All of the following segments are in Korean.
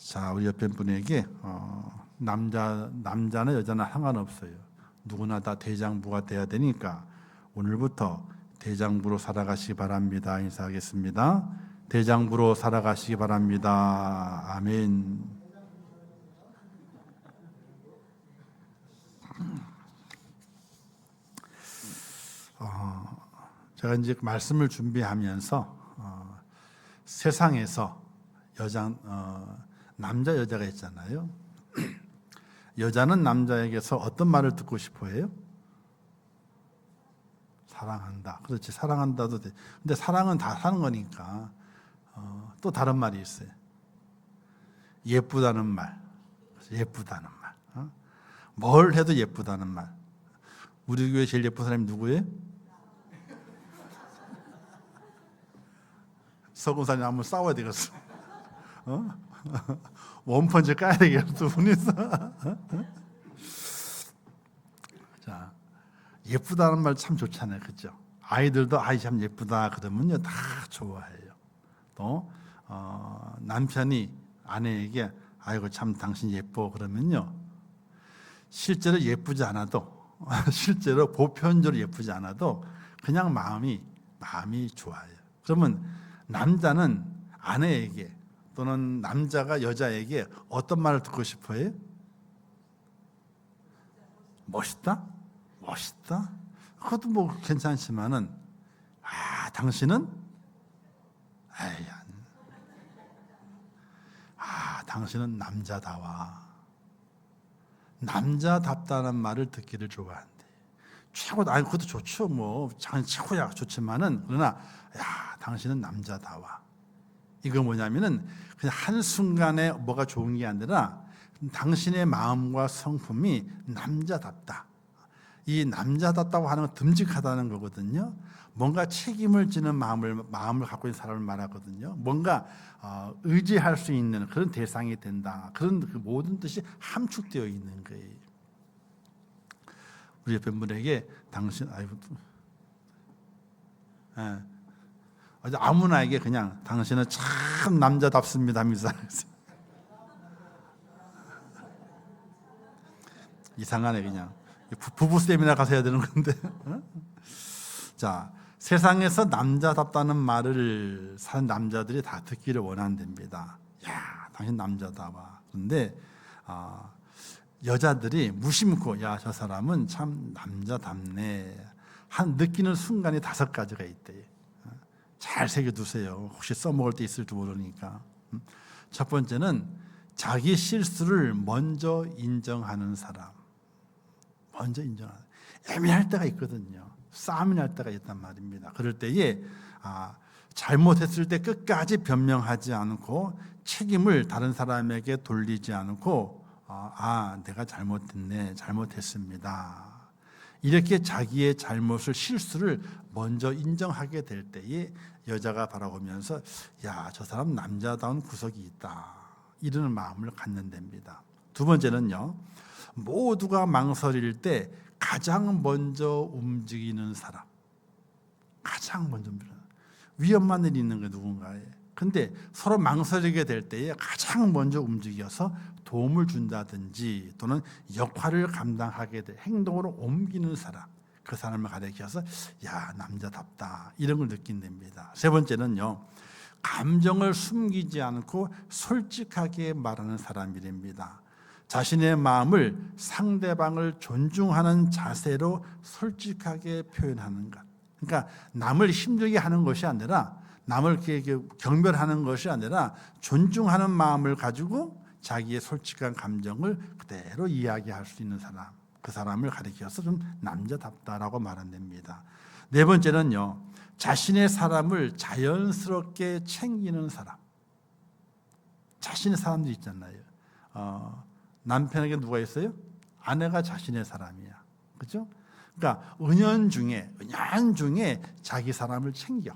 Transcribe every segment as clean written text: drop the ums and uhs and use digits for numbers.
자, 우리 옆에 분에게 남자나 여자나 상관없어요. 누구나 다 대장부가 돼야 되니까 오늘부터 대장부로 살아가시기 바랍니다. 인사하겠습니다. 대장부로 살아가시기 바랍니다. 아멘. 제가 이제 말씀을 준비하면서 세상에서 남자 여자가 있잖아요. 여자는 남자에게서 어떤 말을 듣고 싶어해요? 사랑한다. 그렇지, 사랑한다도 돼. 근데 사랑은 다 사는 거니까 또 다른 말이 있어요. 예쁘다는 말. 예쁘다는 말. 뭘 해도 예쁘다는 말. 우리 교회 제일 예쁜 사람이 누구예요? 서구사님 한번 싸워야 되겠어. 원펀치 까야 되겠어, 두 분이서. 자, 예쁘다는 말 참 좋잖아요, 그죠? 아이들도 아이 참 예쁘다 그러면요 다 좋아해요. 또 남편이 아내에게 아이고 참 당신 예뻐 그러면요 실제로 예쁘지 않아도 실제로 보편적으로 예쁘지 않아도 그냥 마음이 좋아요. 그러면 남자는 아내에게 또는 남자가 여자에게 어떤 말을 듣고 싶어요? 멋있다? 멋있다? 그것도 뭐 괜찮지만은 당신은 당신은 남자다워. 남자답다는 말을 듣기를 좋아한대. 최고다. 아니 그것도 좋죠. 뭐 최고야 좋지만은 그러나 당신은 남자다워. 이거 뭐냐면은 그냥 한 순간에 뭐가 좋은 게 아니라 당신의 마음과 성품이 남자답다. 이 남자답다고 하는 건 듬직하다는 거거든요. 뭔가 책임을 지는 마음을 갖고 있는 사람을 말하거든요. 뭔가 의지할 수 있는 그런 대상이 된다. 그런 그 모든 뜻이 함축되어 있는 거예요. 우리 옆에 분에게 당신 아무나에게 그냥 당신은 참 남자답습니다 하면서 이상하네. 그냥 부부 세미나 가서 해야 되는 건데. 자, 세상에서 남자답다는 말을 산 남자들이 다 듣기를 원한답니다. 야, 당신 남자다워. 그런데 여자들이 무심코 저 사람은 참 남자답네 느끼는 순간이 5가지가 있대요. 잘 새겨두세요. 혹시 써먹을 때 있을지 모르니까. 첫 번째는 자기 실수를 먼저 인정하는 사람. 먼저 인정하는. 애매할 때가 있거든요. 싸움이 날 때가 있단 말입니다. 그럴 때에 잘못했을 때 끝까지 변명하지 않고 책임을 다른 사람에게 돌리지 않고 내가 잘못했네, 잘못했습니다. 이렇게 자기의 잘못을 실수를 먼저 인정하게 될 때에 여자가 바라보면서 저 사람 남자다운 구석이 있다 이런 마음을 갖는답니다. 두 번째는요, 모두가 망설일 때 가장 먼저 움직이는 사람. 가장 먼저 위험만 있는 게 누군가에. 근데 서로 망설이게 될 때에 가장 먼저 움직여서 도움을 준다든지 또는 역할을 감당하게 될 행동으로 옮기는 사람. 그 사람을 가리켜서 남자답다 이런 걸 느낀답니다. 세 번째는요, 감정을 숨기지 않고 솔직하게 말하는 사람이랍니다. 자신의 마음을 상대방을 존중하는 자세로 솔직하게 표현하는 것. 그러니까 남을 힘들게 하는 것이 아니라 남을 경멸하는 것이 아니라 존중하는 마음을 가지고 자기의 솔직한 감정을 그대로 이야기할 수 있는 사람. 그 사람을 가리켜서 좀 남자답다라고 말한답니다. 네 번째는요, 자신의 사람을 자연스럽게 챙기는 사람. 자신의 사람들이 있잖아요. 남편에게 누가 있어요? 아내가 자신의 사람이야. 그렇죠? 그러니까 은연중에 자기 사람을 챙겨.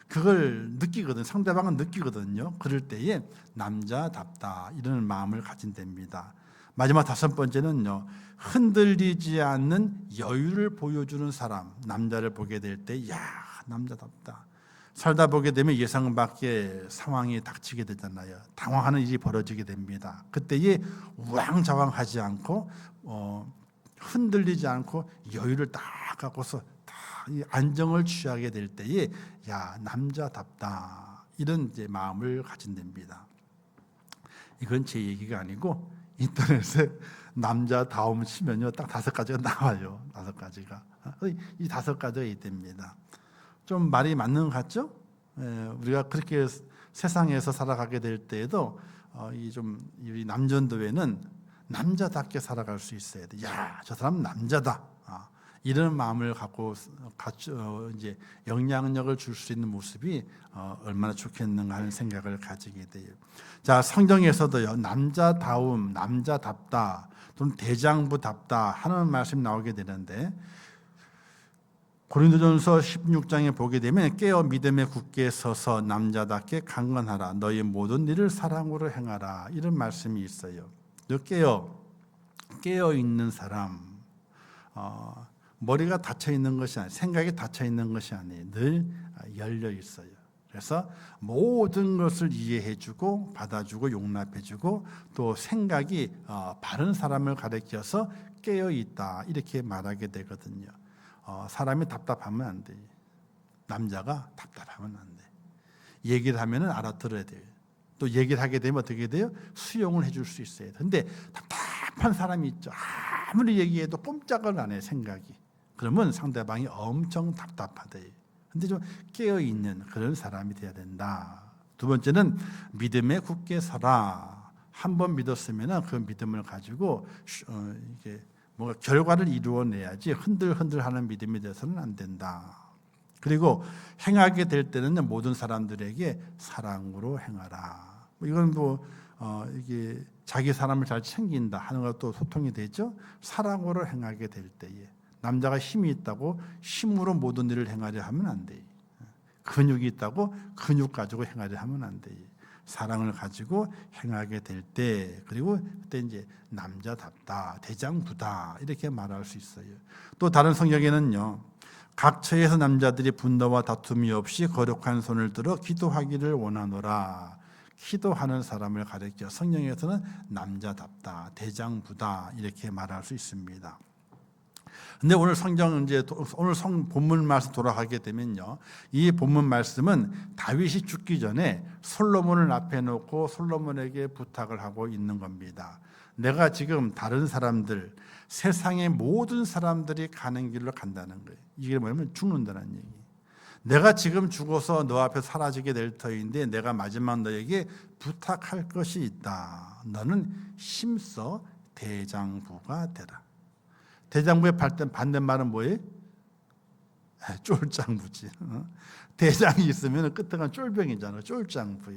그걸 느끼거든. 상대방은 느끼거든요. 그럴 때에 남자답다 이런 마음을 가진답니다. 마지막 5번째는요, 흔들리지 않는 여유를 보여주는 사람. 남자를 보게 될 때 남자답다. 살다 보게 되면 예상 밖의 상황이 닥치게 되잖아요. 당황하는 일이 벌어지게 됩니다. 그때에 우왕좌왕하지 않고 흔들리지 않고 여유를 딱 갖고서 이 안정을 취하게 될 때에 야, 남자답다, 이런 이제 마음을 가진답니다. 이건 제 얘기가 아니고 인터넷에 남자다움 치면요 딱 5가지가 나와요. 5가지가. 이 5가지가 있답니다. 좀 말이 맞는 것 같죠? 우리가 그렇게 세상에서 살아가게 될 때에도 이 남전도에는 남자답게 살아갈 수 있어야 돼. 야, 저 사람 남자다. 이런 마음을 갖고 이제 영향력을 줄 수 있는 모습이 얼마나 좋겠는가 하는 생각을 가지게 돼요. 자, 성경에서도요 남자다움, 남자답다 또는 대장부답다 하는 말씀이 나오게 되는데, 고린도전서 16장에 보게 되면 깨어 믿음에 굳게 서서 남자답게 강건하라, 너희 모든 일을 사랑으로 행하라, 이런 말씀이 있어요. 깨어 있는 사람, 머리가 닫혀 있는 것이 아니에요. 생각이 닫혀 있는 것이 아니에요. 늘 열려 있어요. 그래서 모든 것을 이해해주고 받아주고 용납해주고 또 생각이 바른 사람을 가리켜서 깨어 있다, 이렇게 말하게 되거든요. 사람이 답답하면 안 돼요. 남자가 답답하면 안 돼. 얘기를 하면은 알아들어야 돼요. 또 얘기를 하게 되면 어떻게 돼요? 수용을 해줄 수 있어야 돼. 근데 답답한 사람이 있죠. 아무리 얘기해도 꼼짝을 안 해, 생각이. 그러면 상대방이 엄청 답답하대. 근데 좀 깨어있는 그런 사람이 돼야 된다. 두 번째는 믿음에 굳게 서라. 한번 믿었으면 그 믿음을 가지고 이게 뭔가 결과를 이루어내야지 흔들흔들하는 믿음이 돼서는 안 된다. 그리고 행하게 될 때는 모든 사람들에게 사랑으로 행하라. 이건 이게 자기 사람을 잘 챙긴다 하는 것도 소통이 되죠. 사랑으로 행하게 될 때에 남자가 힘이 있다고 힘으로 모든 일을 행하려 하면 안 돼. 근육이 있다고 근육 가지고 행하려 하면 안 돼. 사랑을 가지고 행하게 될 때, 그리고 그때 이제 남자답다, 대장부다, 이렇게 말할 수 있어요. 또 다른 성경에는요, 각 처에서 남자들이 분노와 다툼이 없이 거룩한 손을 들어 기도하기를 원하노라. 기도하는 사람을 가리켜 성경에서는 남자답다, 대장부다, 이렇게 말할 수 있습니다. 근데 오늘 본문 말씀 돌아가게 되면요, 이 본문 말씀은 다윗이 죽기 전에 솔로몬을 앞에 놓고 솔로몬에게 부탁을 하고 있는 겁니다. 내가 지금 다른 사람들, 세상의 모든 사람들이 가는 길로 간다는 거예요. 이게 뭐냐면 죽는다는 얘기. 내가 지금 죽어서 너 앞에 사라지게 될 터인데 내가 마지막 너에게 부탁할 것이 있다. 너는 힘써 대장부가 되라. 대장부의 반대말은 뭐예요? 쫄장부지. 대장이 있으면 끝에가 쫄병이잖아. 쫄장부.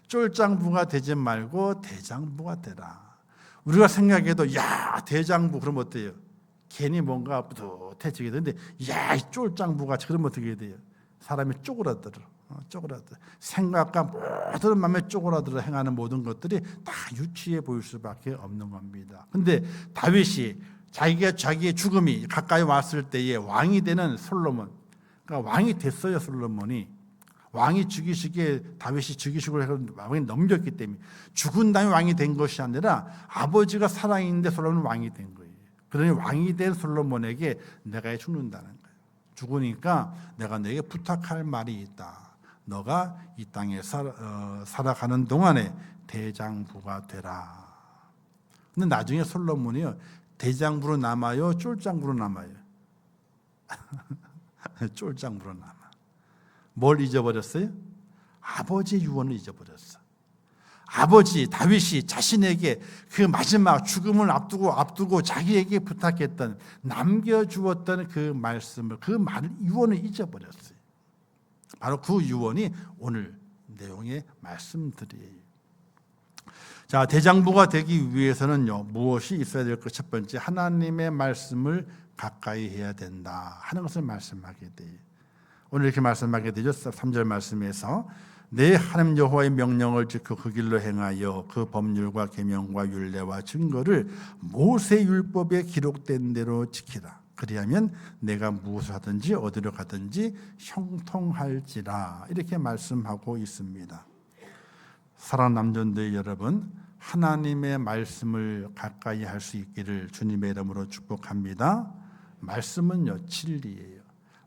쫄장부가 되지 말고 대장부가 되라. 우리가 생각해도 야, 대장부 그러면 어때요? 괜히 뭔가 뿌듯해지게 되는데 야, 이 쫄장부가 그러면 어떻게 돼요? 사람이 쪼그라들어. 생각과 모든 마음에 쪼그라들어 행하는 모든 것들이 다 유치해 보일 수밖에 없는 겁니다. 근데 다윗이 자기의 죽음이 가까이 왔을 때에 왕이 되는 솔로몬, 그러니까 왕이 됐어요. 솔로몬이 왕이 다윗이 죽이시고 해서 왕이 넘겼기 때문에 죽은 다음에 왕이 된 것이 아니라 아버지가 살아있는데 솔로몬은 왕이 된 거예요. 그러니 왕이 된 솔로몬에게 내가 죽는다는 거예요. 죽으니까 내가 너에게 부탁할 말이 있다. 너가 이 땅에 살아가는 동안에 대장부가 되라. 근데 나중에 솔로몬이요, 대장부로 남아요, 쫄장부로 남아요? 쫄장부로 남아. 뭘 잊어버렸어요? 아버지의 유언을 잊어버렸어. 아버지 다윗이 자신에게 그 마지막 죽음을 앞두고 자기에게 부탁했던, 남겨주었던 그 말씀을, 그 유언을 잊어버렸어요. 바로 그 유언이 오늘 내용의 말씀들이에요. 자, 대장부가 되기 위해서는요, 무엇이 있어야 될 것? 첫 번째, 하나님의 말씀을 가까이 해야 된다 하는 것을 말씀하게 돼요. 오늘 이렇게 말씀하게 되죠. 3절 말씀에서 내 하나님 여호와의 명령을 지켜 그 길로 행하여 그 법률과 계명과 율례와 증거를 모세 율법에 기록된 대로 지키라. 그리하면 내가 무엇을 하든지 어디로 가든지 형통할지라 이렇게 말씀하고 있습니다. 사랑하는 남전도의 여러분, 하나님의 말씀을 가까이 할 수 있기를 주님의 이름으로 축복합니다. 말씀은요 진리예요.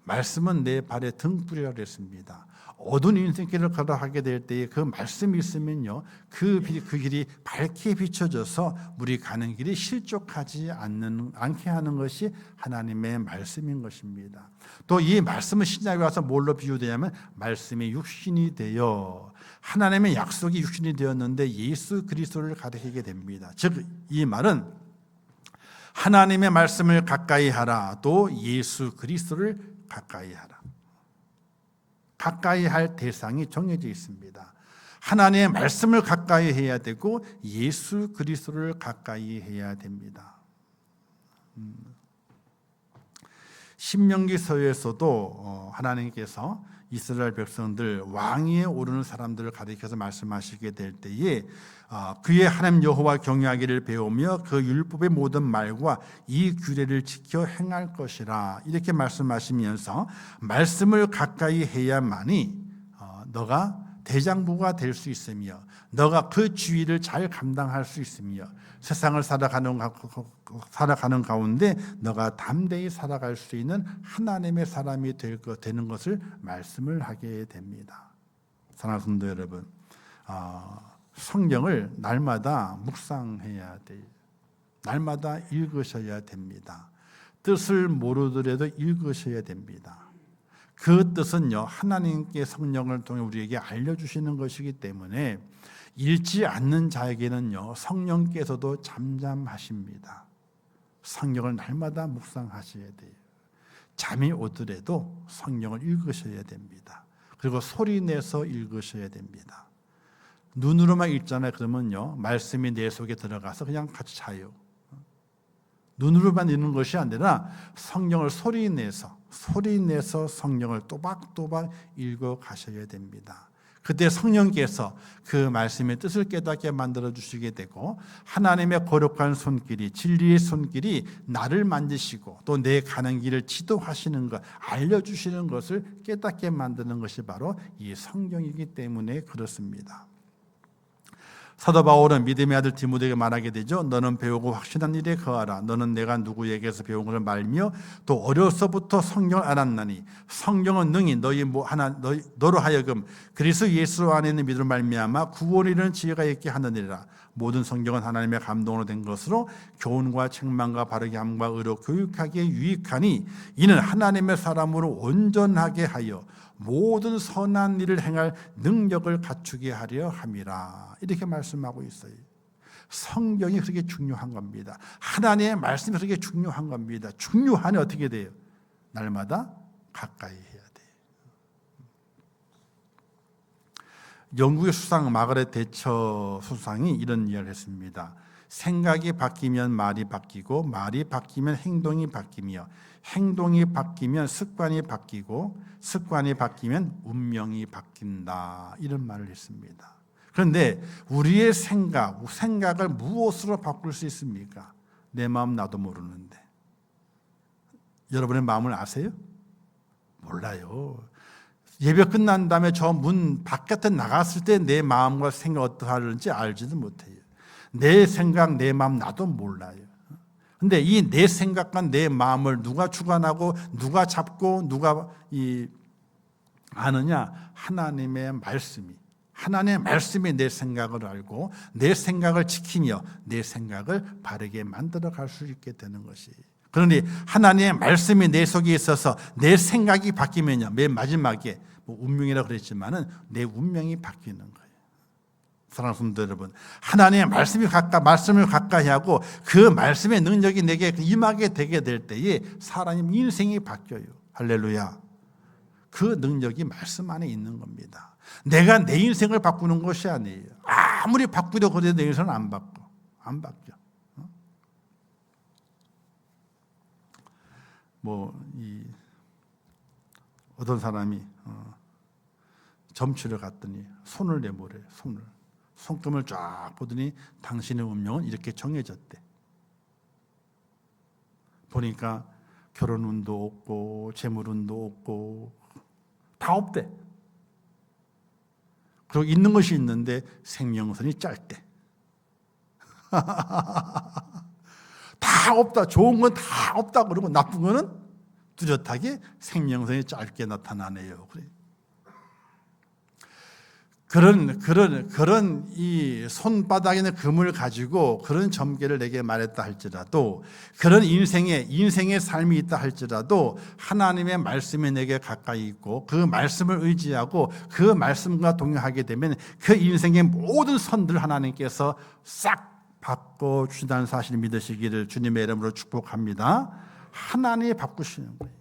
말씀은 내 발의 등불이라고 그랬습니다. 어두운 인생길을 걸어가게 될 때에 그 말씀이 있으면요 그 길이 밝게 비춰져서 우리 가는 길이 실족하지 않게 하는 것이 하나님의 말씀인 것입니다. 또 이 말씀은 신약에 와서 뭘로 비유되냐면 말씀이 육신이 되어 하나님의 약속이 육신이 되었는데 예수 그리스도를 가리키게 됩니다. 즉 이 말은 하나님의 말씀을 가까이 하라, 또 예수 그리스도를 가까이 하라. 가까이 할 대상이 정해져 있습니다. 하나님의 말씀을 가까이 해야 되고 예수 그리스도를 가까이 해야 됩니다. 신명기서에서도 하나님께서 이스라엘 백성들 왕위에 오르는 사람들을 가리켜서 말씀하시게 될 때에 그의 하나님 여호와 경외하기를 배우며 그 율법의 모든 말과 이 규례를 지켜 행할 것이라 이렇게 말씀하시면서 말씀을 가까이 해야만이 너가 대장부가 될 수 있으며 너가 그 주의를 잘 감당할 수 있으며 세상을 살아가는 가운데 너가 담대히 살아갈 수 있는 하나님의 사람이 되는 것을 말씀을 하게 됩니다. 사랑하는 성도 여러분, 성경을 날마다 묵상해야 돼요. 날마다 읽으셔야 됩니다. 뜻을 모르더라도 읽으셔야 됩니다. 그 뜻은요 하나님께 성령을 통해 우리에게 알려주시는 것이기 때문에 읽지 않는 자에게는요 성령께서도 잠잠하십니다. 성경을 날마다 묵상하셔야 돼요. 잠이 오더라도 성경을 읽으셔야 됩니다. 그리고 소리 내서 읽으셔야 됩니다. 눈으로만 읽잖아요. 그러면요 말씀이 내 속에 들어가서 그냥 같이 자요. 눈으로만 읽는 것이 아니라 성경을 소리 내서 성경을 또박또박 읽어 가셔야 됩니다. 그때 성령께서 그 말씀의 뜻을 깨닫게 만들어 주시게 되고 하나님의 거룩한 손길이 진리의 손길이 나를 만지시고 또 내 가는 길을 지도하시는 것, 알려주시는 것을 깨닫게 만드는 것이 바로 이 성경이기 때문에 그렇습니다. 사도 바울은 믿음의 아들 디모데에게 말하게 되죠. 너는 배우고 확신한 일에 거하라. 너는 내가 누구에게서 배운 것을 말며 또 어려서부터 성경을 알았나니 성경은 능히 너로 하여금 그리스도 예수 안에 있는 믿음으로 말미암아 구원에 이르는 지혜가 있게 하느니라. 모든 성경은 하나님의 감동으로 된 것으로 교훈과 책망과 바르게 함과 의로 교육하기에 유익하니 이는 하나님의 사람으로 온전하게 하여 모든 선한 일을 행할 능력을 갖추게 하려 함이라. 이렇게 말씀하고 있어요. 성경이 그렇게 중요한 겁니다. 하나님의 말씀이 그렇게 중요한 겁니다. 중요하니 어떻게 돼요? 날마다 가까이 해야 돼요. 영국의 수상 마가렛 대처 수상이 이런 이야기를 했습니다. 생각이 바뀌면 말이 바뀌고 말이 바뀌면 행동이 바뀌며 행동이 바뀌면 습관이 바뀌고 습관이 바뀌면 운명이 바뀐다. 이런 말을 했습니다. 그런데 우리의 생각을 무엇으로 바꿀 수 있습니까? 내 마음 나도 모르는데. 여러분의 마음을 아세요? 몰라요. 예배 끝난 다음에 저 문 바깥에 나갔을 때 내 마음과 생각 어떠하는지 알지도 못해요. 내 생각, 내 마음 나도 몰라요. 근데 이 내 생각과 내 마음을 누가 주관하고 누가 잡고 누가 아느냐? 하나님의 말씀이 내 생각을 알고 내 생각을 지키며 내 생각을 바르게 만들어 갈 수 있게 되는 것이. 그러니 하나님의 말씀이 내 속에 있어서 내 생각이 바뀌면요, 맨 마지막에 운명이라고 그랬지만은 내 운명이 바뀌는 거예요. 사랑하는 성도 여러분, 하나님의 말씀을 가까이 하고 그 말씀의 능력이 내게 임하게 되게 될 때에 사람의 인생이 바뀌어요. 할렐루야. 그 능력이 말씀 안에 있는 겁니다. 내가 내 인생을 바꾸는 것이 아니에요. 아무리 바꾸려고 해도 내 인생은 안 바뀌어. 어떤 사람이 점치러 갔더니 손을 내밀어요. 손금을 쫙 보더니 당신의 운명은 이렇게 정해졌대. 보니까 결혼운도 없고 재물운도 없고 다 없대. 그리고 있는 것이 있는데 생명선이 짧대. 다 없다. 좋은 건 다 없다. 그러고 나쁜 거는 뚜렷하게 생명선이 짧게 나타나네요. 그래. 그런 이 손바닥에 있는 금을 가지고 그런 점괘를 내게 말했다 할지라도, 그런 인생의 삶이 있다 할지라도 하나님의 말씀이 내게 가까이 있고 그 말씀을 의지하고 그 말씀과 동행하게 되면 그 인생의 모든 선들을 하나님께서 싹 바꿔 주신다는 사실을 믿으시기를 주님의 이름으로 축복합니다. 하나님이 바꾸시는 거예요.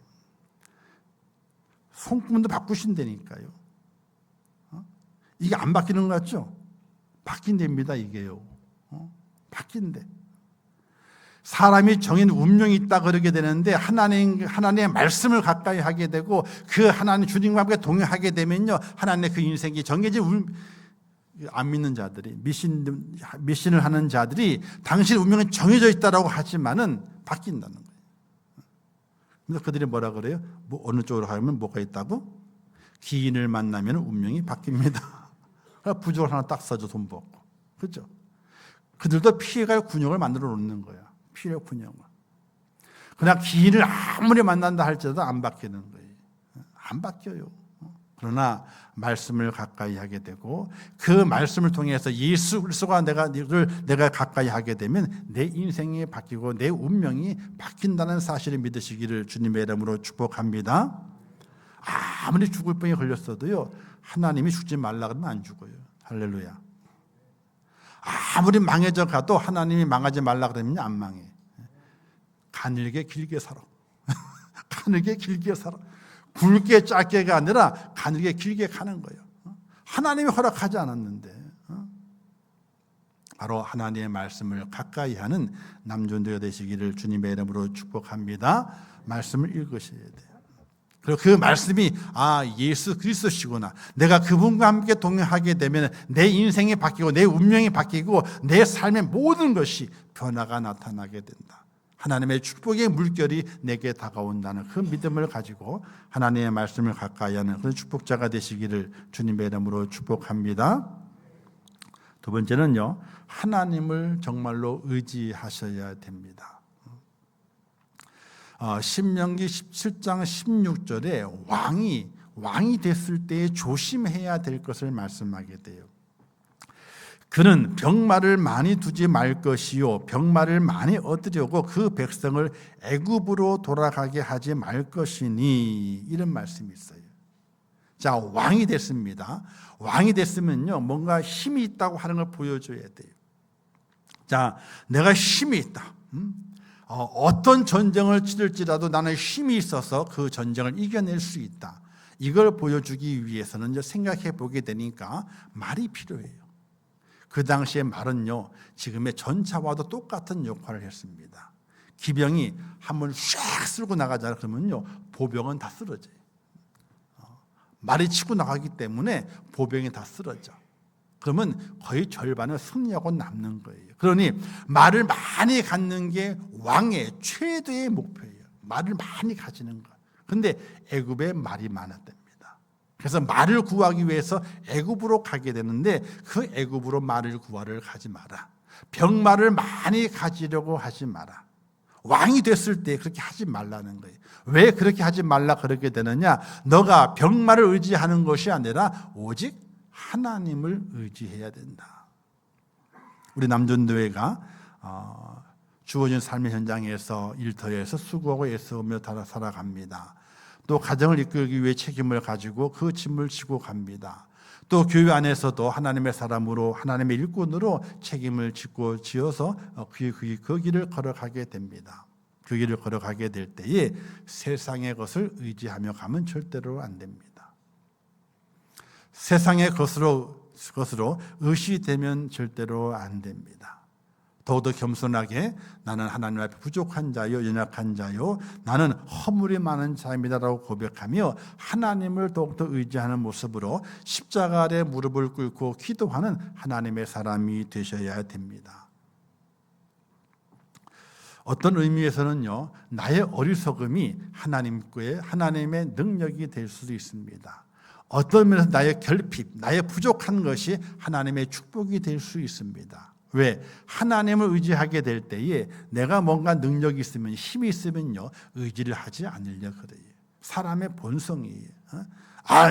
손금도 바꾸신다니까요. 이게 안 바뀌는 것 같죠? 바뀐답니다, 이게요. 바뀐대. 사람이 정해진 운명이 있다 그러게 되는데 하나님의 말씀을 가까이 하게 되고 그 하나님 주님과 함께 동행하게 되면요, 하나님의 그 인생이 정해진 안 믿는 자들이, 미신을 하는 자들이 당신 운명은 정해져 있다라고 하지만은 바뀐다는 거예요. 그래서 그들이 뭐라 그래요? 어느 쪽으로 가면 뭐가 있다고? 기인을 만나면 운명이 바뀝니다. 부족을 하나 딱 써줘, 돈 벌고. 그렇죠? 그들도 피해갈 군형을 만들어 놓는 거야. 피해갈 군형을. 그러나 기인을 아무리 만난다 할지라도 안 바뀌는 거예요. 안 바뀌어요. 그러나 말씀을 가까이 하게 되고 그 말씀을 통해서 예수 그리스도가 내가 가까이 하게 되면 내 인생이 바뀌고 내 운명이 바뀐다는 사실을 믿으시기를 주님의 이름으로 축복합니다. 아무리 죽을 병에 걸렸어도요, 하나님이 죽지 말라 그러면 안 죽어요. 할렐루야. 아무리 망해져 가도 하나님이 망하지 말라 그러면 안 망해. 가늘게 길게 살아. 가늘게 길게 살아. 굵게 짧게가 아니라 가늘게 길게 가는 거예요. 하나님이 허락하지 않았는데. 바로 하나님의 말씀을 가까이 하는 남존되어 되시기를 주님의 이름으로 축복합니다. 말씀을 읽으셔야 돼요. 그리고 그 말씀이 예수 그리스도시구나, 내가 그분과 함께 동행하게 되면 내 인생이 바뀌고 내 운명이 바뀌고 내 삶의 모든 것이 변화가 나타나게 된다. 하나님의 축복의 물결이 내게 다가온다는 그 믿음을 가지고 하나님의 말씀을 가까이 하는 그런 축복자가 되시기를 주님의 이름으로 축복합니다. 두 번째는요, 하나님을 정말로 의지하셔야 됩니다. 신명기 17장 16절에 왕이 됐을 때 조심해야 될 것을 말씀하게 돼요. 그는 병마를 많이 두지 말 것이요 병마를 많이 얻으려고 그 백성을 애굽으로 돌아가게 하지 말 것이니, 이런 말씀이 있어요. 자, 왕이 됐습니다. 왕이 됐으면요, 뭔가 힘이 있다고 하는 걸 보여줘야 돼요. 자, 내가 힘이 있다. 어떤 전쟁을 치를지라도 나는 힘이 있어서 그 전쟁을 이겨낼 수 있다. 이걸 보여주기 위해서는 이제 생각해 보게 되니까 말이 필요해요. 그 당시에 말은요, 지금의 전차와도 똑같은 역할을 했습니다. 기병이 한번 쫙 쓸고 나가자 그러면요, 보병은 다 쓰러져요. 말이 치고 나가기 때문에 보병이 다 쓰러져. 그러면 거의 절반은 승리하고 남는 거예요. 그러니 말을 많이 갖는 게 왕의 최대의 목표예요. 말을 많이 가지는 것. 그런데 애굽에 말이 많았답니다. 그래서 말을 구하기 위해서 애굽으로 가게 되는데 그 애굽으로 말을 구하러 가지 마라. 병마를 많이 가지려고 하지 마라. 왕이 됐을 때 그렇게 하지 말라는 거예요. 왜 그렇게 하지 말라 그러게 되느냐? 너가 병마를 의지하는 것이 아니라 오직 하나님을 의지해야 된다. 우리 남존교회가 주어진 삶의 현장에서 일터에서 수고하고 애쓰며 살아갑니다. 또 가정을 이끌기 위해 책임을 가지고 그 짐을 지고 갑니다. 또 교회 안에서도 하나님의 사람으로, 하나님의 일꾼으로 책임을 지어서 그 길을 걸어가게 됩니다. 그 길을 걸어가게 될 때에 세상의 것을 의지하며 가면 절대로 안 됩니다. 세상의 것으로 의시되면 절대로 안 됩니다. 더욱더 겸손하게 나는 하나님 앞에 부족한 자요, 연약한 자요, 나는 허물이 많은 자입니다라고 고백하며 하나님을 더욱더 의지하는 모습으로 십자가 아래 무릎을 꿇고 기도하는 하나님의 사람이 되셔야 됩니다. 어떤 의미에서는요, 나의 어리석음이 하나님의 능력이 될 수도 있습니다. 어떤 면에서 나의 결핍, 나의 부족한 것이 하나님의 축복이 될 수 있습니다. 왜? 하나님을 의지하게 될 때에 내가 뭔가 능력이 있으면, 힘이 있으면요, 의지를 하지 않으려 그래요. 사람의 본성이에요.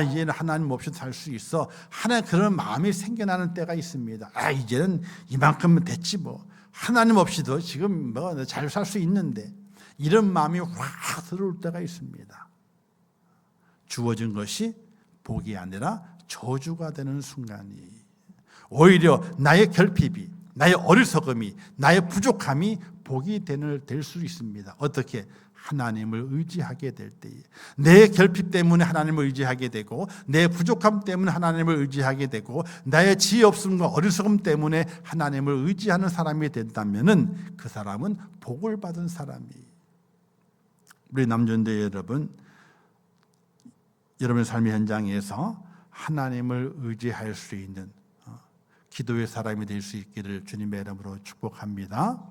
이제는 하나님 없이도 살 수 있어. 하나님 그런 마음이 생겨나는 때가 있습니다. 이제는 이만큼은 됐지 뭐. 하나님 없이도 지금 뭐 잘 살 수 있는데, 이런 마음이 확 들어올 때가 있습니다. 주어진 것이 복이 아니라 저주가 되는 순간이, 오히려 나의 결핍이, 나의 어리석음이, 나의 부족함이 복이 될 수 있습니다. 어떻게? 하나님을 의지하게 될 때에, 내 결핍 때문에 하나님을 의지하게 되고, 내 부족함 때문에 하나님을 의지하게 되고, 나의 지혜 없음과 어리석음 때문에 하나님을 의지하는 사람이 된다면은 그 사람은 복을 받은 사람이에요. 우리 남존대 여러분, 여러분의 삶의 현장에서 하나님을 의지할 수 있는 기도의 사람이 될 수 있기를 주님의 이름으로 축복합니다.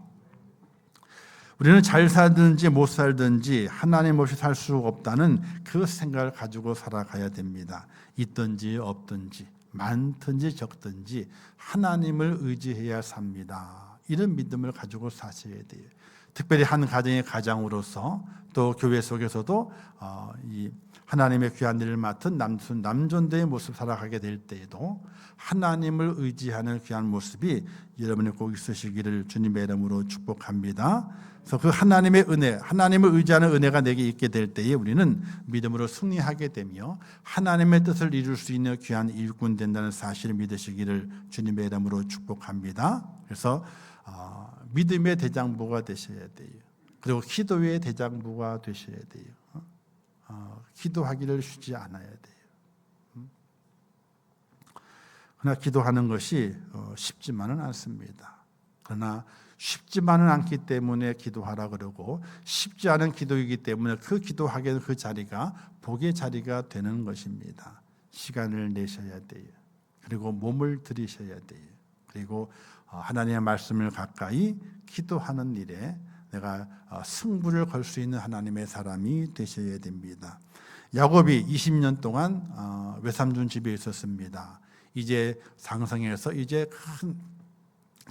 우리는 잘 살든지 못 살든지 하나님 없이 살 수 없다는 그 생각을 가지고 살아가야 됩니다. 있든지 없든지 많든지 적든지 하나님을 의지해야 삽니다. 이런 믿음을 가지고 사셔야 돼요. 특별히 한 가정의 가장으로서, 또 교회 속에서도 이 하나님의 귀한 일을 맡은 남존대의 모습 살아가게 될 때에도 하나님을 의지하는 귀한 모습이 여러분이 꼭 있으시기를 주님의 이름으로 축복합니다. 그래서 그 하나님의 은혜, 하나님을 의지하는 은혜가 내게 있게 될 때에 우리는 믿음으로 승리하게 되며 하나님의 뜻을 이룰 수 있는 귀한 일꾼 된다는 사실을 믿으시기를 주님의 이름으로 축복합니다. 그래서 믿음의 대장부가 되셔야 돼요. 그리고 기도의 대장부가 되셔야 돼요. 기도하기를 쉬지 않아야 돼요. 그러나 기도하는 것이 쉽지만은 않습니다. 그러나 쉽지만은 않기 때문에 기도하라 그러고, 쉽지 않은 기도이기 때문에 그 기도하게 되는 그 자리가 복의 자리가 되는 것입니다. 시간을 내셔야 돼요. 그리고 몸을 들이셔야 돼요. 그리고 하나님의 말씀을 가까이 기도하는 일에 내가 승부를 걸 수 있는 하나님의 사람이 되셔야 됩니다. 야곱이 20년 동안 외삼촌 집에 있었습니다. 이제 상성해서 이제 큰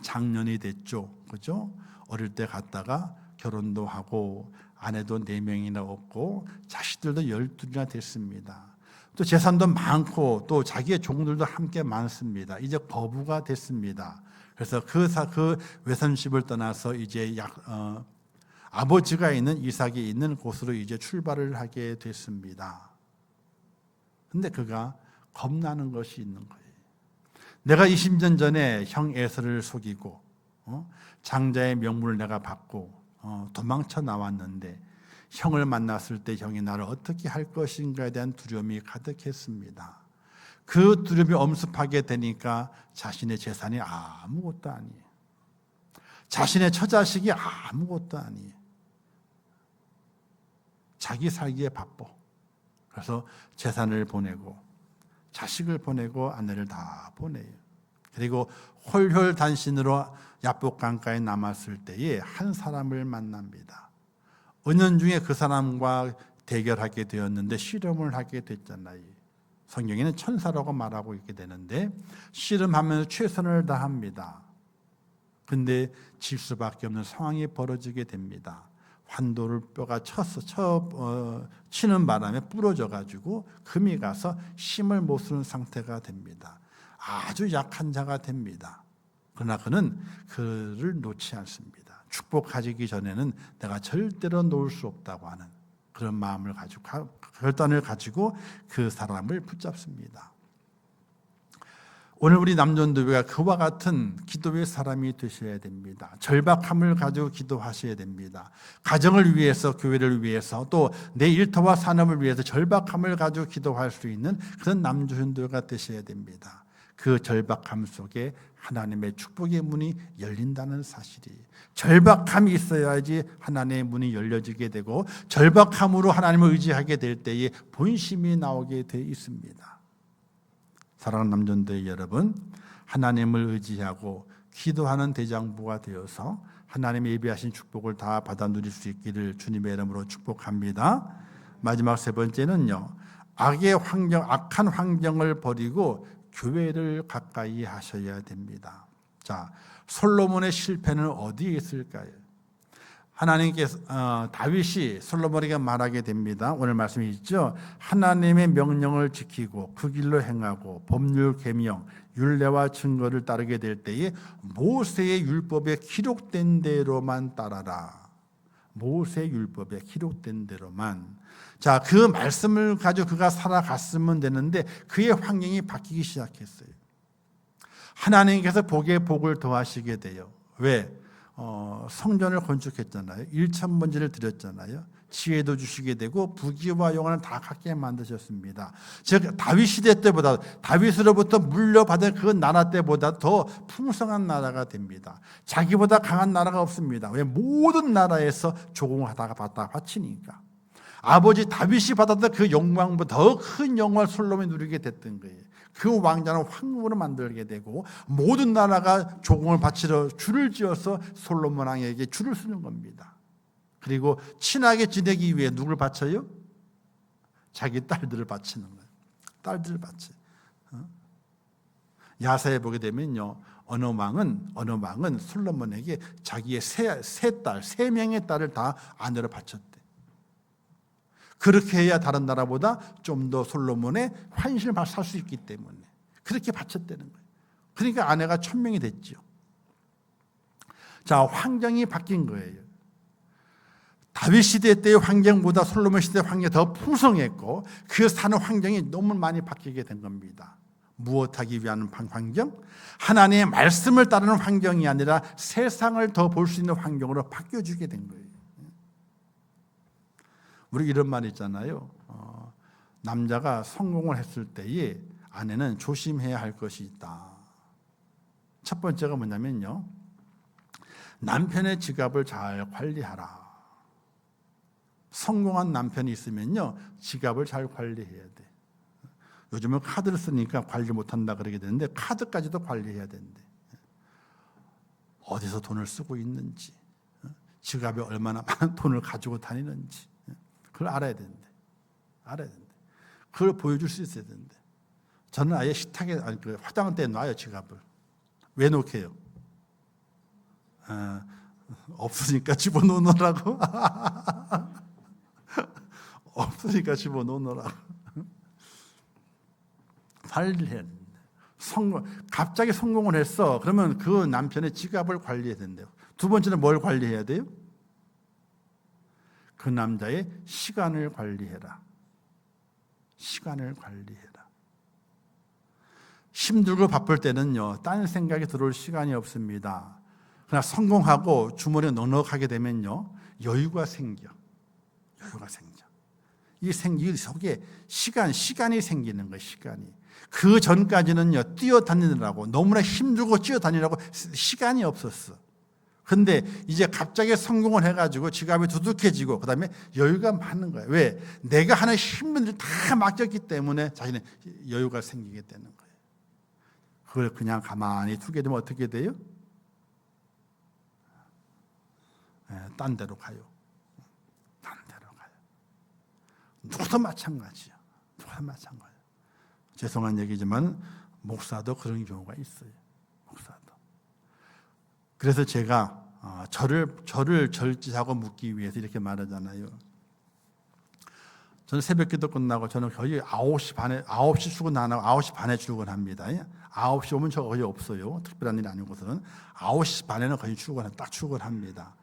장년이 됐죠. 그죠? 어릴 때 갔다가 결혼도 하고 아내도 4명이나 없고 자식들도 12이나 됐습니다. 또 재산도 많고 또 자기의 종들도 함께 많습니다. 이제 거부가 됐습니다. 그래서 그 외삼집을 떠나서 이제 아버지가 있는 이삭이 있는 곳으로 이제 출발을 하게 됐습니다. 근데 그가 겁나는 것이 있는 거예요. 내가 20년 전에 형 에서를 속이고 장자의 명분을 내가 받고 도망쳐 나왔는데 형을 만났을 때 형이 나를 어떻게 할 것인가에 대한 두려움이 가득했습니다. 그 두려움이 엄습하게 되니까 자신의 재산이 아무것도 아니에요. 자신의 처자식이 아무것도 아니에요. 자기 살기에 바빠. 그래서 재산을 보내고 자식을 보내고 아내를 다 보내요. 그리고 홀혈단신으로 야복강가에 남았을 때에 한 사람을 만납니다. 은연중에 그 사람과 대결하게 되었는데 씨름을 하게 됐잖아요. 성경에는 천사라고 말하고 있게 되는데 씨름하면서 최선을 다합니다. 근데 질 수밖에 없는 상황이 벌어지게 됩니다. 환도를 뼈가 치는 바람에 부러져 가지고 금이 가서 힘을 못 쓰는 상태가 됩니다. 아주 약한 자가 됩니다. 그러나 그는 그를 놓지 않습니다. 축복하기 전에는 내가 절대로 놓을 수 없다고 하는 그런 마음을 가지고 결단을 가지고 그 사람을 붙잡습니다. 오늘 우리 남존도회가 그와 같은 기도의 사람이 되셔야 됩니다. 절박함을 가지고 기도하셔야 됩니다. 가정을 위해서, 교회를 위해서, 또 내 일터와 산업을 위해서 절박함을 가지고 기도할 수 있는 그런 남존도회가 되셔야 됩니다. 그 절박함 속에 하나님의 축복의 문이 열린다는 사실이, 절박함이 있어야지 하나님의 문이 열려지게 되고 절박함으로 하나님을 의지하게 될 때에 본심이 나오게 돼 있습니다. 사랑하는 남존도회 여러분, 하나님을 의지하고 기도하는 대장부가 되어서 하나님의 예비하신 축복을 다 받아 누릴 수 있기를 주님의 이름으로 축복합니다. 마지막 세 번째는요, 악한 환경을 버리고 교회를 가까이 하셔야 됩니다. 자, 솔로몬의 실패는 어디에 있을까요? 하나님께서 다윗이 솔로몬에게 말하게 됩니다. 오늘 말씀이 있죠. 하나님의 명령을 지키고 그 길로 행하고 법률 계명 율례와 증거를 따르게 될 때에 모세의 율법에 기록된 대로만 따라라. 모세의 율법에 기록된 대로만. 자, 그 말씀을 가지고 그가 살아갔으면 되는데 그의 환경이 바뀌기 시작했어요. 하나님께서 복에 복을 더하시게 돼요. 왜? 성전을 건축했잖아요. 1,000번제를 드렸잖아요. 지혜도 주시게 되고 부귀와 영광을 다 갖게 만드셨습니다. 즉 다윗 시대 때보다, 다윗으로부터 물려받은 그 나라 때보다 더 풍성한 나라가 됩니다. 자기보다 강한 나라가 없습니다. 왜? 모든 나라에서 조공하다가 받다가 바치니까. 아버지 다윗이 받았던 그 영광보다 더 큰 영광을 솔로몬이 누리게 됐던 거예요. 그 왕자는 황금으로 만들게 되고 모든 나라가 조공을 바치러 줄을 지어서 솔로몬 왕에게 줄을 서는 겁니다. 그리고 친하게 지내기 위해 누굴 바쳐요? 자기 딸들을 바치는 거예요. 딸들을 바쳐요. 야사에 보게 되면요, 어느 왕은 솔로몬에게 자기의 세 명의 딸을 다 아내로 바쳤대. 그렇게 해야 다른 나라보다 좀 더 솔로몬의 환심을 살 수 있기 때문에 그렇게 바쳤다는 거예요. 그러니까 아내가 1,000명이 됐죠. 자, 환경이 바뀐 거예요. 다윗 시대 때의 환경보다 솔로몬 시대 환경이 더 풍성했고 그 사는 환경이 너무 많이 바뀌게 된 겁니다. 무엇하기 위한 환경? 하나님의 말씀을 따르는 환경이 아니라 세상을 더 볼 수 있는 환경으로 바뀌어주게 된 거예요. 우리 이런 말 있잖아요. 남자가 성공을 했을 때에 아내는 조심해야 할 것이 있다. 첫 번째가 뭐냐면요, 남편의 지갑을 잘 관리하라. 성공한 남편이 있으면요, 지갑을 잘 관리해야 돼. 요즘은 카드를 쓰니까 관리 못한다 그러게 되는데 카드까지도 관리해야 된대. 어디서 돈을 쓰고 있는지, 지갑에 얼마나 많은 돈을 가지고 다니는지 그걸 알아야 된대. 그걸 보여줄 수 있어야 된대. 저는 아예 식탁에, 화장대에 놔요, 지갑을. 왜 놓게요? 없으니까 집어넣으라고. 없으니까 집어넣으라고. 관리를 해야 된다. 갑자기 성공을 했어. 그러면 그 남편의 지갑을 관리해야 된대요. 두 번째는 뭘 관리해야 돼요? 그 남자의 시간을 관리해라. 시간을 관리해라. 힘들고 바쁠 때는요, 딴 생각이 들어올 시간이 없습니다. 그러나 성공하고 주머니에 넉넉하게 되면요, 여유가 생겨. 이 속에 시간이 생기는 거예요, 시간이. 그 전까지는요, 뛰어다니느라고, 너무나 힘들고 뛰어다니느라고 시간이 없었어. 근데 이제 갑자기 성공을 해가지고 지갑이 두둑해지고 그 다음에 여유가 많은 거예요. 왜? 내가 하는 힘든 일 다 맡겼기 때문에 자신의 여유가 생기게 되는 거예요. 그걸 그냥 가만히 두게 되면 어떻게 돼요? 딴 데로 가요. 누구도 마찬가지예요. 죄송한 얘기지만 목사도 그런 경우가 있어요. 그래서 제가 저를 절제하고 묻기 위해서 이렇게 말하잖아요. 저는 새벽기도 끝나고 저는 거의 9시 출근 안 하고 9시 반에 출근합니다. 9시 오면 저 거의 없어요. 특별한 일이 아니고서는 9시 반에는 거의 딱 출근합니다.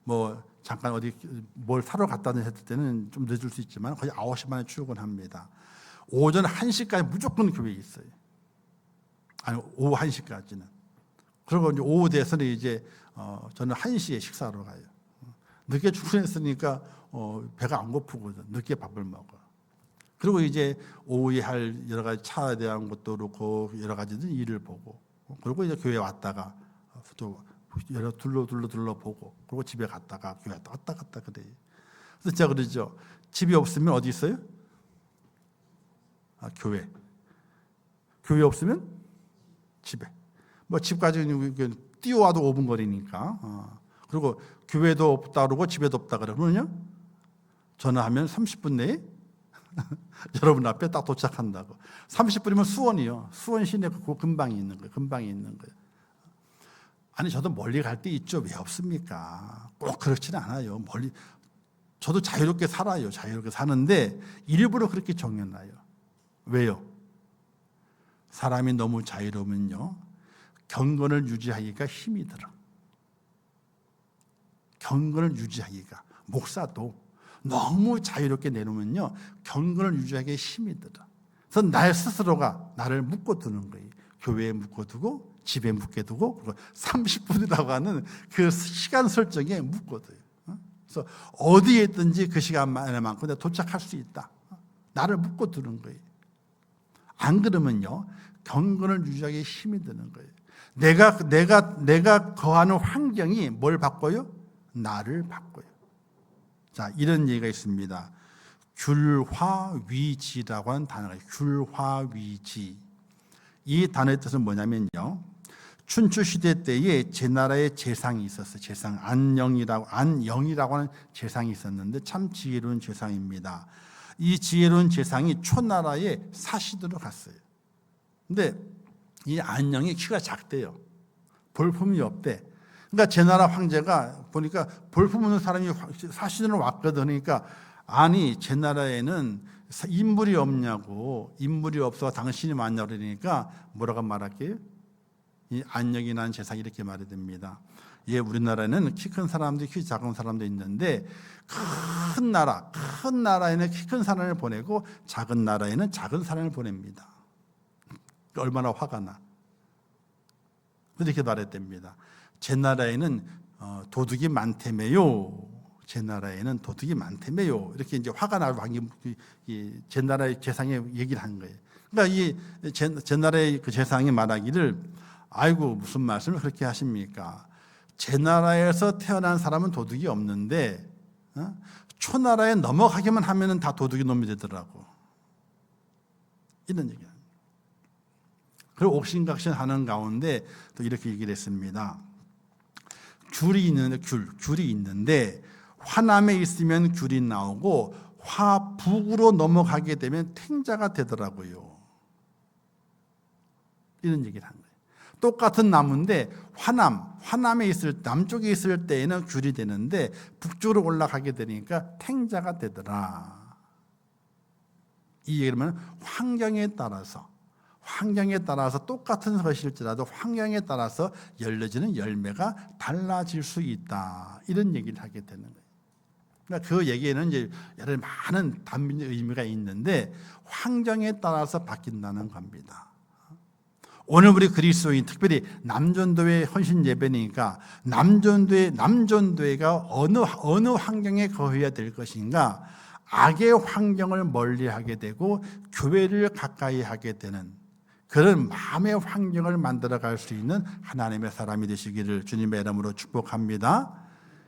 뭐 잠깐 어디 뭘 사러 갔다든지 했을 때는 좀 늦을 수 있지만 거의 9시 반에 출근합니다. 오전 1시까지 무조건 교회에 있어요. 아니, 오후 1시까지는. 그리고 이제 오후 돼서는 이제 저는 1시에 식사하러 가요. 늦게 출근했으니까 배가 안 고프거든. 늦게 밥을 먹어. 그리고 이제 오후에 할 여러 가지 차에 대한 것도 그렇고 여러 가지 일을 보고, 그리고 이제 교회 왔다가 또 여러 둘러보고, 그리고 집에 갔다가 교회 왔다 갔다 그래요. 그래서 제가 그러죠. 집이 없으면 어디 있어요? 교회. 교회 없으면 집에. 뭐 집까지 뛰어와도 5분 거리니까. 그리고 교회도 없다 그러고 집에도 없다 그러면요, 전화하면 30분 내에 여러분 앞에 딱 도착한다고. 30분이면 수원이요. 수원 시내 그 근방에 있는 거예요. 근방에 있는 거예요. 아니, 저도 멀리 갈 때 있죠. 왜 없습니까? 꼭 그렇지는 않아요. 멀리. 저도 자유롭게 살아요. 자유롭게 사는데 일부러 그렇게 정해놔요. 왜요? 사람이 너무 자유로우면요, 경건을 유지하기가 힘이 들어. 경건을 유지하기가. 목사도 너무 자유롭게 내놓으면요, 경건을 유지하기에 힘이 들어. 그래서 나 스스로가 나를 묶어두는 거예요. 교회에 묶어두고 집에 묶어두고, 그리고 30분이라고 하는 그 시간 설정에 묶어둬요. 그래서 어디에 있든지 그 시간만큼 내가 도착할 수 있다. 나를 묶어두는 거예요. 안 그러면요, 경건을 유지하기에 힘이 드는 거예요. 내가 거하는 환경이 뭘 바꿔요? 나를 바꿔요. 자, 이런 얘기가 있습니다. 귤화위지라고 하는 단어가 있어요. 귤화위지. 이 단어의 뜻은 뭐냐면요, 춘추 시대 때에 제나라의 제상이 있었어요. 제상 안영이라고 하는 제상이 있었는데 참 지혜로운 제상입니다. 이 지혜로운 제상이 초나라의 사시도로 갔어요. 근데 이 안영이 키가 작대요. 볼품이 없대. 그러니까 제나라 황제가 보니까 볼품 없는 사람이 사시도로 왔거든. 그러니까 아니, 제나라에는 인물이 없냐고. 인물이 없어 당신이 왔냐고. 그러니까 뭐라고 말할게요? 이 안영이라는 제상이 이렇게 말이 됩니다. 예, 우리나라에는 키 큰 사람도 키 작은 사람도 있는데 큰 나라에는 키 큰 사람을 보내고 작은 나라에는 작은 사람을 보냅니다. 얼마나 화가 나. 그렇게 말했답니다. 제 나라에는 도둑이 많다며요. 제 나라에는 도둑이 많다며요. 이렇게 이제 화가 나고 제 나라의 재상에 얘기를 한 거예요. 그러니까 이 제 나라의 그 재상이 말하기를, 아이고 무슨 말씀을 그렇게 하십니까? 제 나라에서 태어난 사람은 도둑이 없는데 초나라에 넘어가기만 하면은 다 도둑이 놈이 되더라고. 이런 얘기예요. 그리고 옥신각신하는 가운데 또 이렇게 얘기를 했습니다. 귤이 있는데 화남에 있으면 귤이 나오고 화북으로 넘어가게 되면 탱자가 되더라고요. 이런 얘기를 한 거예요. 똑같은 나무인데 화남에 남쪽에 있을 때에는 귤이 되는데 북쪽으로 올라가게 되니까 탱자가 되더라. 이 얘기를 하면 환경에 따라서 똑같은 것일지라도 환경에 따라서 열려지는 열매가 달라질 수 있다. 이런 얘기를 하게 되는 거예요. 그러니까 그 얘기에는 이제 여러 많은 단민의 의미가 있는데 환경에 따라서 바뀐다는 겁니다. 오늘 우리 그리스도인, 특별히 남전도회 헌신 예배니까 남전도회가 어느 환경에 거해야 될 것인가? 악의 환경을 멀리하게 되고 교회를 가까이 하게 되는 그런 마음의 환경을 만들어갈 수 있는 하나님의 사람이 되시기를 주님의 이름으로 축복합니다.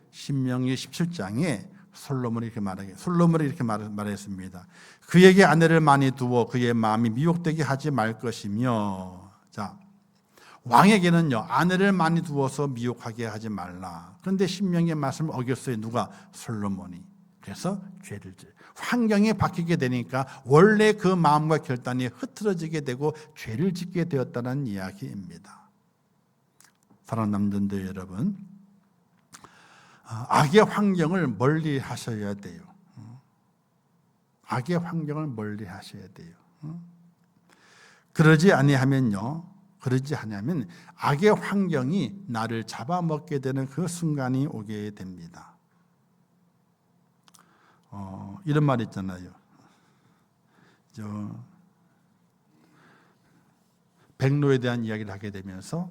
신명기 17장에 솔로몬이 이렇게 말했습니다. 그에게 아내를 많이 두어 그의 마음이 미혹되게 하지 말 것이며. 자, 왕에게는요, 아내를 많이 두어서 미혹하게 하지 말라. 그런데 신명기의 말씀을 어겼어요. 누가? 솔로몬이. 그래서 죄를 지어요. 환경이 바뀌게 되니까 원래 그 마음과 결단이 흐트러지게 되고 죄를 짓게 되었다는 이야기입니다. 사랑하는 남전도회 여러분, 악의 환경을 멀리 하셔야 돼요. 악의 환경을 멀리 하셔야 돼요. 그러지 아니하면 악의 환경이 나를 잡아먹게 되는 그 순간이 오게 됩니다. 이런 말 있잖아요. 백로에 대한 이야기를 하게 되면서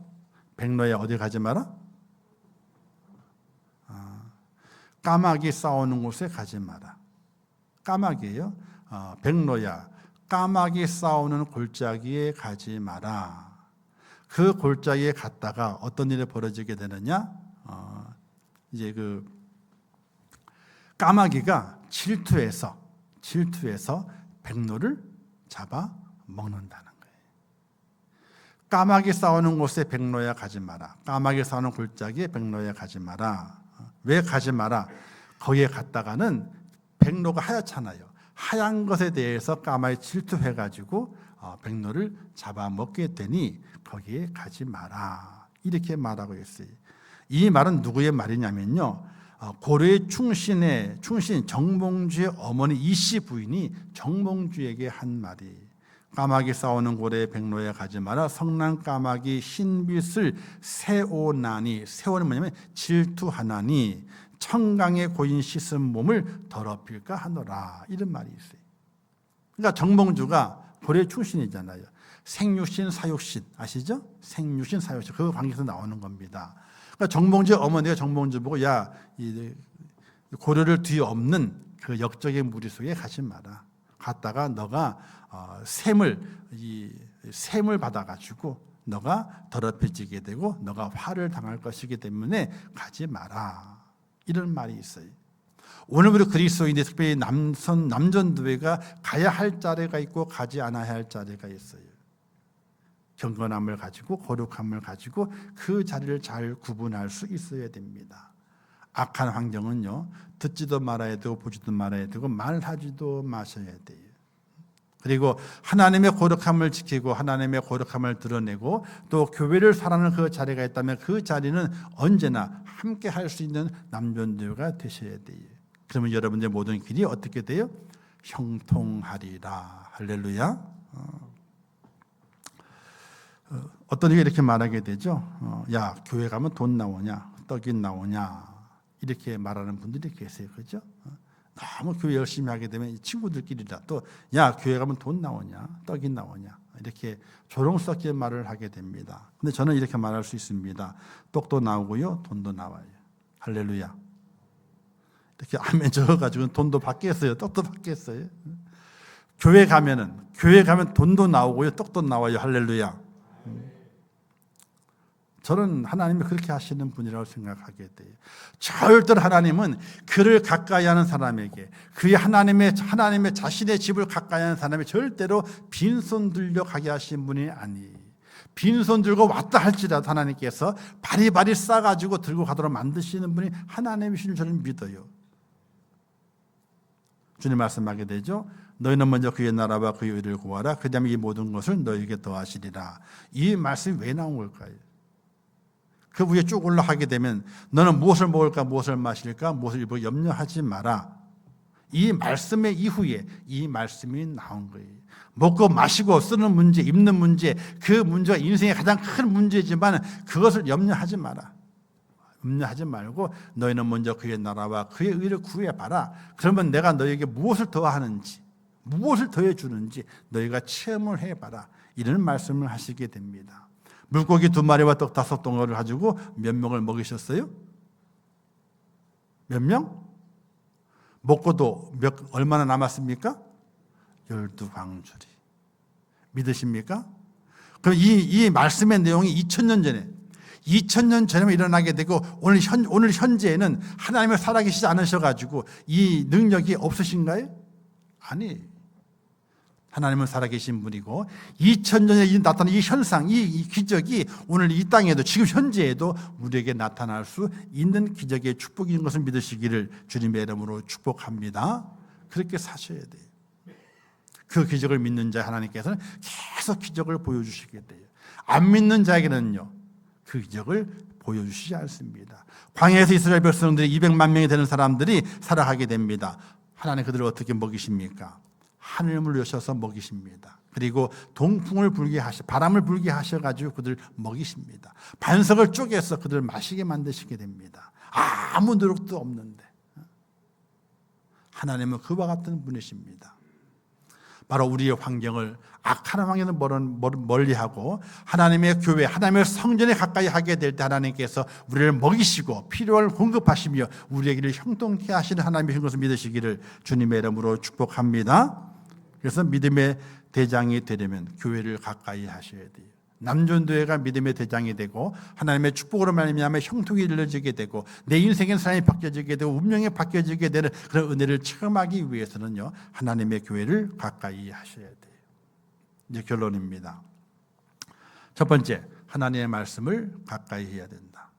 백로야 어디 가지 마라? 까마귀 싸우는 곳에 가지 마라. 까마귀예요. 백로야 까마귀 싸우는 골짜기에 가지 마라. 그 골짜기에 갔다가 어떤 일이 벌어지게 되느냐? 이제 그 까마귀가 질투해서 백로를 잡아 먹는다는 거예요. 까마귀 싸우는 곳에 백로야 가지 마라. 까마귀 싸우는 골짜기에 백로야 가지 마라. 왜 가지 마라? 거기에 갔다가는 백로가 하얗잖아요. 하얀 것에 대해서 까마귀 질투해가지고 백로를 잡아먹게 되니 거기에 가지 마라. 이렇게 말하고 있어요. 이 말은 누구의 말이냐면요, 고려의 충신 정몽주의 어머니 이씨 부인이 정몽주에게 한 말이, 까마귀 싸우는 고래에 백로에 가지 마라. 성난 까마귀 흰빛을 세오나니, 세오는 뭐냐면 질투하나니 청강에 고인 씻은 몸을 더럽힐까 하노라. 이런 말이 있어요. 그러니까 정몽주가 고려의 충신이잖아요. 생육신, 사육신 아시죠? 생육신, 사육신 그 관계에서 나오는 겁니다. 그러니까 정몽주의 어머니가 정몽주 보고, 야, 이 고려를 뒤엎는 그 역적의 무리 속에 가지 마라. 갔다가 너가 샘을 받아가지고 너가 더럽혀지게 되고 너가 화를 당할 것이기 때문에 가지 마라. 이런 말이 있어요. 오늘 우리 그리스도인들, 특별히 남전도회가 가야 할 자리가 있고 가지 않아야 할 자리가 있어요. 경건함을 가지고 거룩함을 가지고 그 자리를 잘 구분할 수 있어야 됩니다. 악한 환경은요, 듣지도 말아야 되고 보지도 말아야 되고 말하지도 마셔야 돼요. 그리고 하나님의 거룩함을 지키고 하나님의 거룩함을 드러내고 또 교회를 사랑하는 그 자리가 있다면 그 자리는 언제나 함께 할 수 있는 남전도회가 되셔야 돼요. 그러면 여러분들의 모든 길이 어떻게 돼요? 형통하리라. 할렐루야. 어떤 이가 이렇게 말하게 되죠. 야, 교회 가면 돈 나오냐, 떡이 나오냐, 이렇게 말하는 분들이 계세요. 그죠? 너무 교회 열심히 하게 되면 친구들끼리라도, 야, 교회 가면 돈 나오냐, 떡이 나오냐, 이렇게 조롱스럽게 말을 하게 됩니다. 근데 저는 이렇게 말할 수 있습니다. 떡도 나오고요, 돈도 나와요. 할렐루야. 이렇게 아멘 적어가지고 돈도 받겠어요, 떡도 받겠어요. 교회 가면 돈도 나오고요, 떡도 나와요. 할렐루야. 저는 하나님이 그렇게 하시는 분이라고 생각하게 돼요. 절대로 하나님은 그를 가까이 하는 사람에게, 그의 하나님의 자신의 집을 가까이 하는 사람이 절대로 빈손 들려 가게 하신 분이 아니에요. 빈손 들고 왔다 할지라도 하나님께서 바리바리 싸가지고 들고 가도록 만드시는 분이 하나님이신 줄 저는 믿어요. 주님 말씀하게 되죠. 너희는 먼저 그의 나라와 그의 의를 구하라. 그 다음에 이 모든 것을 너희에게 더하시리라. 이 말씀이 왜 나온 걸까요? 그 위에 쭉 올라가게 되면 너는 무엇을 먹을까, 무엇을 마실까, 무엇을 입을까 염려하지 마라. 이 말씀의 이후에 이 말씀이 나온 거예요. 먹고 마시고 쓰는 문제, 입는 문제, 그 문제가 인생의 가장 큰 문제지만 그것을 염려하지 마라. 염려하지 말고 너희는 먼저 그의 나라와 그의 의를 구해봐라. 그러면 내가 너희에게 무엇을 더하는지, 무엇을 더해 주는지 너희가 체험을 해봐라. 이런 말씀을 하시게 됩니다. 물고기 2마리와 떡 5덩어리를 가지고 몇 명을 먹이셨어요? 몇 명? 먹고도 얼마나 남았습니까? 12광줄이. 믿으십니까? 그럼 이 말씀의 내용이 2000년 전에 일어나게 되고 오늘 현재에는 하나님을 살아계시지 않으셔가지고 이 능력이 없으신가요? 아니, 하나님은 살아계신 분이고 2000년에 나타난 이 현상, 이 기적이 오늘 이 땅에도 지금 현재에도 우리에게 나타날 수 있는 기적의 축복인 것을 믿으시기를 주님의 이름으로 축복합니다. 그렇게 사셔야 돼요. 그 기적을 믿는 자 하나님께서는 계속 기적을 보여주시게 돼요. 안 믿는 자에게는요, 그 기적을 보여주시지 않습니다. 광야에서 이스라엘 백성들이 200만 명이 되는 사람들이 살아가게 됩니다. 하나님 그들을 어떻게 먹이십니까? 하늘을 여셔서 먹이십니다. 그리고 동풍을 바람을 불게 하셔가지고 그들 먹이십니다. 반석을 쪼개서 그들을 마시게 만드시게 됩니다. 아무 노력도 없는데 하나님은 그와 같은 분이십니다. 바로 우리의 환경을 악한 환경을 멀리하고 하나님의 교회, 하나님의 성전에 가까이 하게 될 때 하나님께서 우리를 먹이시고 필요를 공급하시며 우리에게 형통케 하시는 하나님이신 것을 믿으시기를 주님의 이름으로 축복합니다. 그래서 믿음의 대장이 되려면 교회를 가까이 하셔야 돼요. 남전도회가 믿음의 대장이 되고 하나님의 축복으로 말미암아 형통이 이루어지게 되고 내 인생의 삶이 바뀌어지게 되고 운명이 바뀌어지게 되는 그런 은혜를 체험하기 위해서는요, 하나님의 교회를 가까이 하셔야 돼요. 이제 결론입니다. 첫 번째, 하나님의 말씀을 가까이 해야 된다.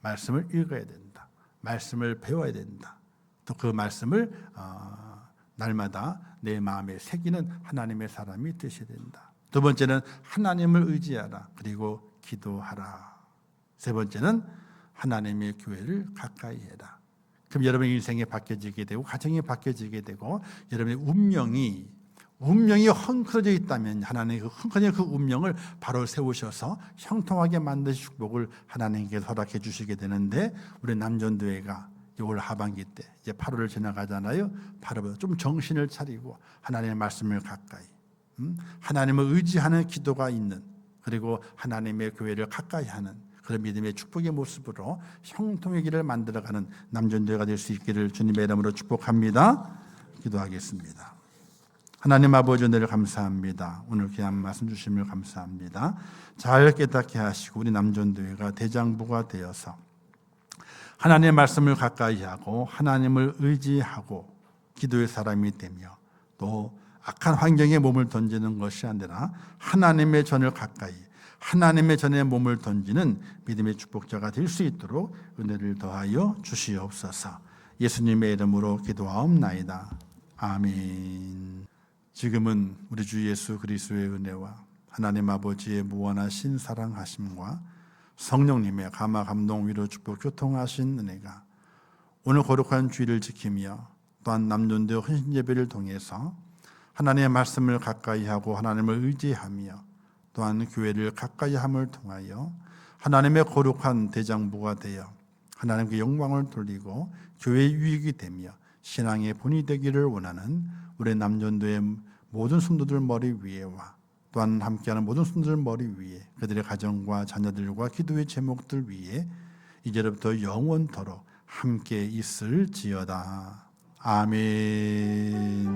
말씀을 읽어야 된다. 말씀을 배워야 된다. 또 그 말씀을 날마다 내 마음에 새기는 하나님의 사람이 되셔야 된다. 두 번째는 하나님을 의지하라. 그리고 기도하라. 세 번째는 하나님의 교회를 가까이 해라. 그럼 여러분의 인생이 바뀌어지게 되고 가정이 바뀌어지게 되고 여러분의 운명이 헝클어져 있다면 하나님의 헝클어진 그 운명을 바로 세우셔서 형통하게 만드신 축복을 하나님께 허락해 주시게 되는데, 우리 남전도회가 올 하반기 때 이제 8월을 지나가잖아요. 8월부터 좀 정신을 차리고 하나님의 말씀을 가까이, 하나님을 의지하는 기도가 있는, 그리고 하나님의 교회를 가까이 하는 그런 믿음의 축복의 모습으로 형통의 길을 만들어가는 남전도회가 될 수 있기를 주님의 이름으로 축복합니다. 기도하겠습니다. 하나님 아버지, 은혜를 감사합니다. 오늘 귀한 말씀 주심을 감사합니다. 잘 깨닫게 하시고 우리 남전도회가 대장부가 되어서 하나님의 말씀을 가까이 하고 하나님을 의지하고 기도의 사람이 되며, 또 악한 환경에 몸을 던지는 것이 아니라 하나님의 전을 가까이, 하나님의 전에 몸을 던지는 믿음의 축복자가 될 수 있도록 은혜를 더하여 주시옵소서. 예수님의 이름으로 기도하옵나이다. 아멘. 지금은 우리 주 예수 그리스도의 은혜와 하나님 아버지의 무한하신 사랑하심과 성령님의 감화 감동 위로 축복 교통하신 은혜가 오늘 거룩한 주일을 지키며 또한 남전도회 헌신예배를 통해서 하나님의 말씀을 가까이 하고 하나님을 의지하며 또한 교회를 가까이 함을 통하여 하나님의 거룩한 대장부가 되어 하나님께 영광을 돌리고 교회의 유익이 되며 신앙의 본이 되기를 원하는 우리 남전도의 모든 성도들 머리 위에와 또한 함께하는 모든 성도들 머리 위에, 그들의 가정과 자녀들과 기도의 제목들 위에 이제부터 영원토록 함께 있을지어다. 아멘.